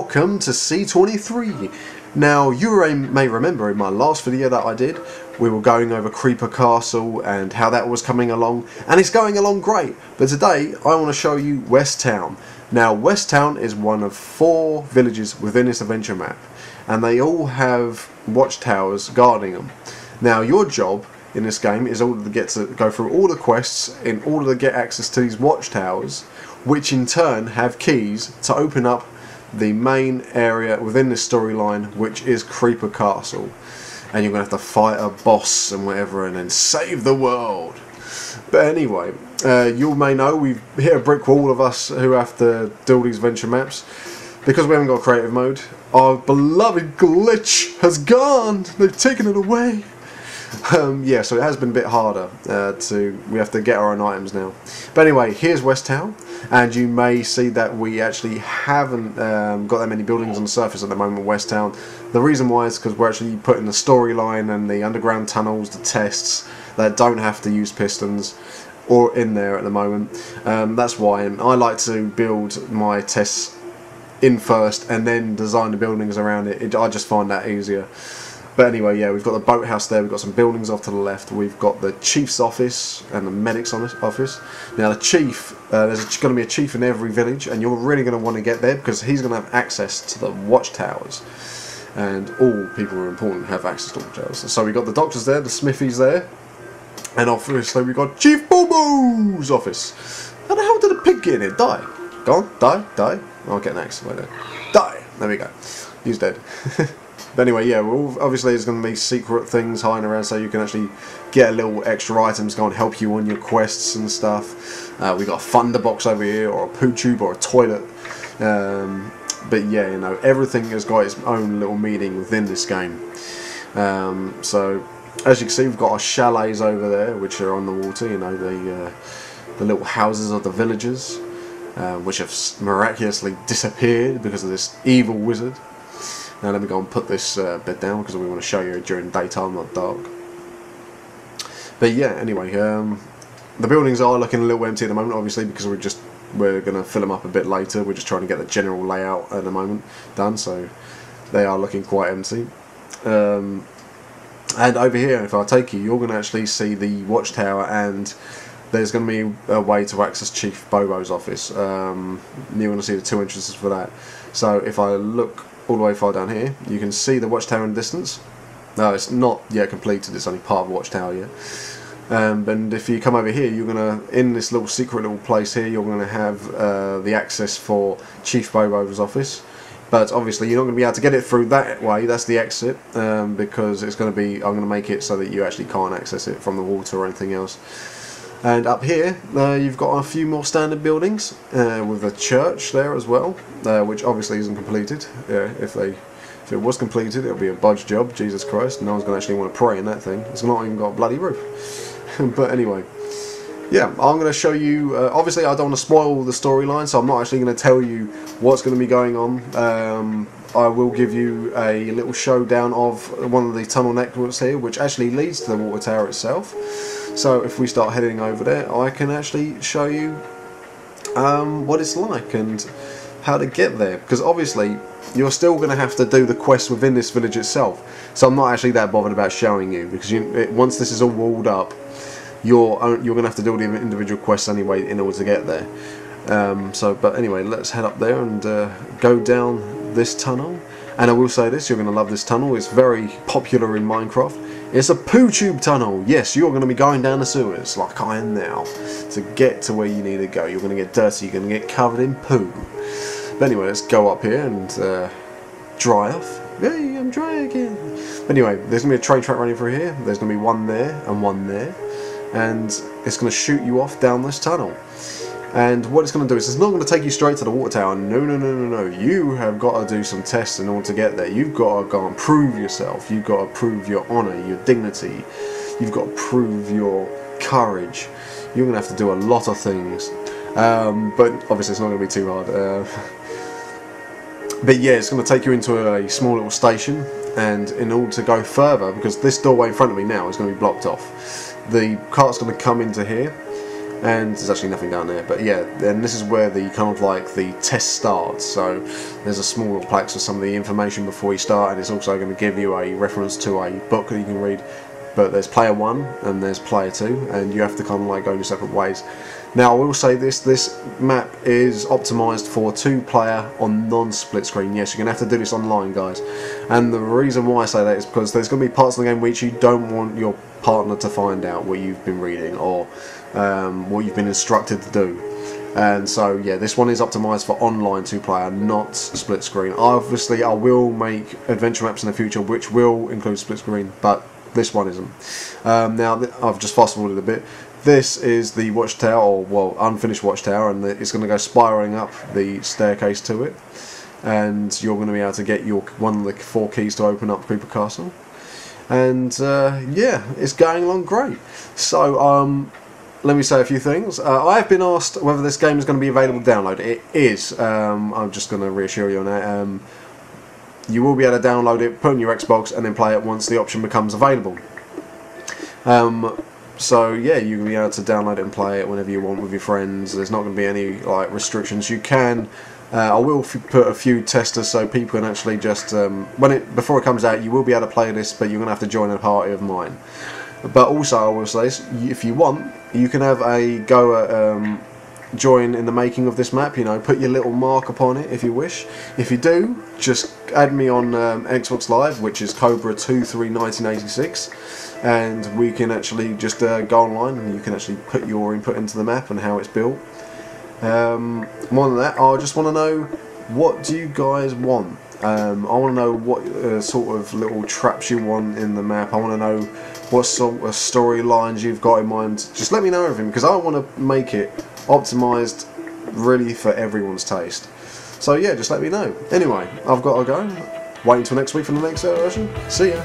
welcome to C23. Now, you may remember in my last video that I did, we were going over Creeper Castle and how that was coming along, and it's going along great. But today, I want to show you West Town. Now, West Town is one of 4 villages within this adventure map, and they all have watchtowers guarding them. Now, your job in this game is all to go through all the quests in order to get access to these watchtowers, which in turn have keys to open up the main area within this storyline, which is Creeper Castle. And you're going to have to fight a boss and whatever and then save the world. But anyway, you may know we've hit a brick wall of us who have to do all these adventure maps. Because we haven't got creative mode, our beloved glitch has gone. They've taken it away. Yeah, so it has been a bit harder we have to get our own items now. But anyway, here's West Town, and you may see that we actually haven't got that many buildings on the surface at the moment in West Town. The reason why is because we're actually putting the storyline and the underground tunnels, the tests that don't have to use pistons or in there at the moment. That's why, and I like to build my tests in first and then design the buildings around it. I just find that easier. But anyway, yeah, we've got the boathouse there, we've got some buildings off to the left, we've got the chief's office and the medic's office. Now the chief, there's going to be a chief in every village, and you're really going to want to get there because he's going to have access to the watchtowers. And all people who are important have access to watchtowers. So we've got the doctors there, the smithies there, and obviously we've got Chief Bobo's office. How the hell did a pig get in here? Die. Go on, die. I'll get an axe right there. Die. There we go. He's dead. But anyway, yeah, obviously there's going to be secret things hiding around so you can actually get a little extra items to go and help you on your quests and stuff. We've got a thunder box over here, or a poo tube, or a toilet. But yeah, you know, everything has got its own little meaning within this game. So, as you can see, we've got our chalets over there, which are on the water, you know, the little houses of the villagers, which have miraculously disappeared because of this evil wizard. Now let me go and put this bed down because we want to show you during daytime, not dark. But yeah, anyway, the buildings are looking a little empty at the moment, obviously, because we're going to fill them up a bit later. We're just trying to get the general layout at the moment done, so they are looking quite empty. And over here, if I take you, you're going to actually see the watchtower, and there's going to be a way to access Chief Bobo's office. You're going to see the 2 entrances for that. So if I look all the way far down here, you can see the watchtower in the distance. No, it's not yet completed, it's only part of the watchtower yet. And if you come over here, you're going to, in this little secret little place here, you're going to have the access for Chief Bobo's office. But obviously you're not going to be able to get it through that way, that's the exit, because it's going to be, I'm going to make it so that you actually can't access it from the water or anything else. And up here, you've got a few more standard buildings, with a church there as well, which obviously isn't completed. If it was completed, it would be a budge job, Jesus Christ, no one's going to actually want to pray in that thing. It's not even got a bloody roof. But anyway, yeah, I'm going to show you, obviously I don't want to spoil the storyline, so I'm not actually going to tell you what's going to be going on. I will give you a little showdown of one of the tunnel networks here, which actually leads to the water tower itself. So if we start heading over there, I can actually show you what it's like and how to get there. Because obviously, you're still going to have to do the quest within this village itself. So I'm not actually that bothered about showing you, because once this is all walled up, you're going to have to do the individual quests anyway in order to get there. But anyway, let's head up there and go down this tunnel. And I will say this, you're going to love this tunnel. It's very popular in Minecraft. It's a poo tube tunnel. Yes, you're going to be going down the sewers like I am now to get to where you need to go. You're going to get dirty, you're going to get covered in poo. But anyway, let's go up here and dry off. Hey, I'm dry again. Anyway, there's going to be a train track running through here. There's going to be one there and one there. And it's going to shoot you off down this tunnel. And what it's going to do is it's not going to take you straight to the water tower. No. You have got to do some tests in order to get there. You've got to go and prove yourself. You've got to prove your honour, your dignity. You've got to prove your courage. You're going to have to do a lot of things. But obviously it's not going to be too hard. But yeah, it's going to take you into a small little station. And in order to go further, because this doorway in front of me now is going to be blocked off, the cart's going to come into here. and there's actually nothing down there. But yeah, then this is where the kind of like the test starts. So there's a small little plaque with some of the information before you start, and it's also going to give you a reference to a book that you can read. But there's player 1 and there's player 2, and you have to kind of like go your separate ways. Now I will say this map is optimised for 2-player on non-split screen. Yes, you're going to have to do this online, guys. And the reason why I say that is because there's going to be parts of the game which you don't want your partner to find out what you've been reading, or what you've been instructed to do. And so yeah, this one is optimised for online 2-player, not split screen. Obviously I will make adventure maps in the future which will include split screen, but this one isn't. Now I've just fast forwarded a bit. This is the watchtower, or well, unfinished watchtower, and it's going to go spiraling up the staircase to it, and you're going to be able to get your one of the 4 keys to open up Creeper Castle. And yeah, it's going along great. So let me say a few things. I have been asked whether this game is going to be available to download. It is. I'm just going to reassure you on that. You will be able to download it, put it on your Xbox, and then play it once the option becomes available. So yeah, you'll be able to download it and play it whenever you want with your friends. There's not going to be any like restrictions. You can. I will put a few testers so people can actually just before it comes out, you will be able to play this, but you're going to have to join a party of mine. But also, I will say, if you want, you can have a go at join in the making of this map. You know, put your little mark upon it if you wish. If you do, just add me on Xbox Live, which is Cobra231986, and we can actually just go online and you can actually put your input into the map and how it's built. More than that, I just want to know, what do you guys want? I want to know what sort of little traps you want in the map. I want to know what sort of storylines you've got in mind. Just let me know everything, because I want to make it optimised really for everyone's taste. So yeah, just let me know. Anyway, I've got to go. Wait until next week for the next version. See ya.